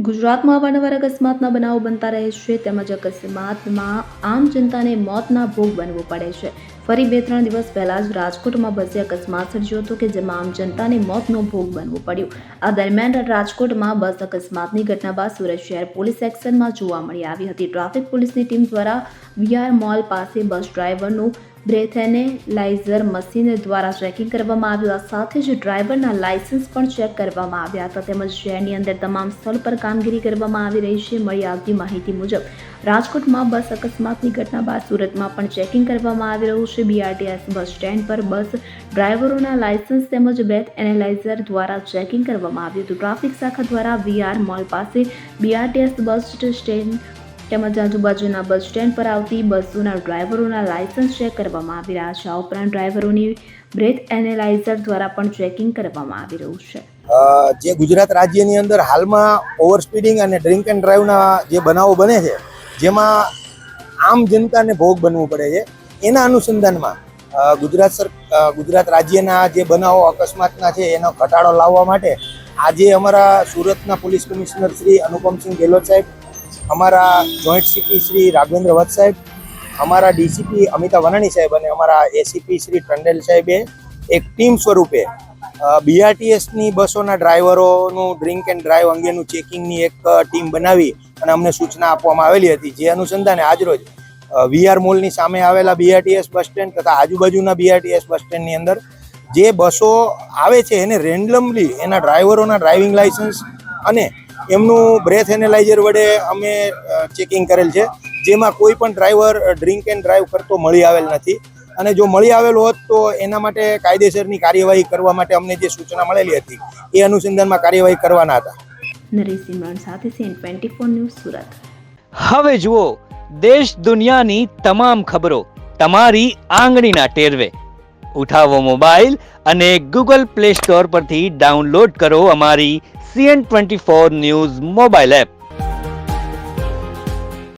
ગુજરાતમાં અવારનવાર અકસ્માતના બનાવો બનતા રહે છે તેમજ અકસ્માતમાં આમ જનતાને મોતના ભોગ બનવું પડે છે। ફરી 2-3 દિવસ પહેલા જ રાજકોટમાં બસે અકસ્માત સર્જ્યો હતો કે જેમાં આમ જનતાને મોતનો ભોગ બનવું પડ્યું। આ દરમિયાન રાજકોટમાં બસ અકસ્માતની ઘટના બાદ સુરત શહેર પોલીસ એક્શનમાં જોવા મળી આવી હતી। ટ્રાફિક પોલીસની ટીમ દ્વારા વીઆર મોલ પાસે બસ ડ્રાઈવરનું બ્રેથ એનેલાઇઝર મશીન દ્વારા ચેકિંગ કરવામાં આવ્યું। આ સાથે જ ડ્રાઈવરના લાયસન્સ પણ ચેક કરવામાં આવ્યા હતા તેમજ શહેરની અંદર તમામ સ્થળ પર કામગીરી કરવામાં આવી રહી છે। મળી આવતી માહિતી મુજબ રાજકોટમાં બસ અકસ્માતની ઘટના બાદ સુરતમાં પણ ચેકિંગ કરવામાં આવી રહ્યું છે। બીઆરટીએસ બસ સ્ટેન્ડ પર બસ ડ્રાઈવરોના લાયસન્સ તેમજ બ્રેથ એનેલાઇઝર દ્વારા ચેકિંગ કરવામાં આવ્યું હતું। ટ્રાફિક શાખા દ્વારા વીઆર મોલ પાસે બીઆરટીએસ બસ સ્ટેન્ડ તેમજ આજુબાજુના બસ સ્ટેન્ડ પર આવતી બસોના ડ્રાઈવરોના લાયસન્સ ચેક કરવામાં આવી રહ્યા છે। આ ઉપરાંત ડ્રાઈવરોની બ્રેથ એનેલાઇઝર દ્વારા પણ ચેકિંગ કરવામાં આવી રહ્યું છે। જે ગુજરાત રાજ્યની અંદર હાલમાં ઓવર સ્પીડિંગ અને ડ્રિંક એન્ડ ડ્રાઈવના જે બનાવો બને છે જેમાં આમ જનતાને ભોગ બનવું પડે છે એના અનુસંધાનમાં ગુજરાત રાજ્યના જે બનાવો અકસ્માતના છે એનો ઘટાડો લાવવા માટે આજે અમારા સુરતના પોલીસ કમિશનર શ્રી અનુપમસિંહ ગેહલોત સાહેબ, અમારા જોઈન્ટ સીપી શ્રી રાઘવેન્દ્ર વત્સ સાહેબ, અમારા ડીસીપી અમિતા વનાણી સાહેબ અને અમારા એસીપી શ્રી ટંડેલ સાહેબે એક ટીમ સ્વરૂપે બીઆરટીએસની બસોના ડ્રાઈવરોનું ડ્રિંક એન્ડ ડ્રાઈવ અંગેનું ચેકિંગની એક ટીમ બનાવી અને અમને સૂચના આપવામાં આવેલી હતી। જે અનુસંધાને આજરોજ વીઆર મોલની સામે આવેલા બીઆરટીએસ બસ સ્ટેન્ડ તથા આજુબાજુના બીઆરટીએસ બસ સ્ટેન્ડની અંદર જે બસો આવે છે એને રેન્ડમલી એના ડ્રાઈવરોના ડ્રાઇવિંગ લાયસન્સ અને એમનું બ્રેથ એનેલાઇઝર વડે અમે ચેકિંગ કરેલ છે, જેમાં કોઈ પણ ડ્રાઈવર ડ્રિંક એન્ડ ડ્રાઈવ કરતો મળી આવેલ નથી અને જો મળી આવેલો હોત તો એના માટે કાયદેસરની કાર્યવાહી કરવા માટે અમને જે સૂચના મળેલી હતી એ અનુસંધાનમાં કાર્યવાહી કરવાના હતા। નરેશ સિમરણ સાથે CN24 ન્યૂઝ સુરત। હવે જુઓ દેશ દુનિયાની તમામ ખબરો તમારી આંગળીના ટેરવે। ઉઠાવો મોબાઈલ અને ગૂગલ પ્લે સ્ટોર પરથી ડાઉનલોડ કરો અમારી CN24 ન્યૂઝ મોબાઈલ એપ।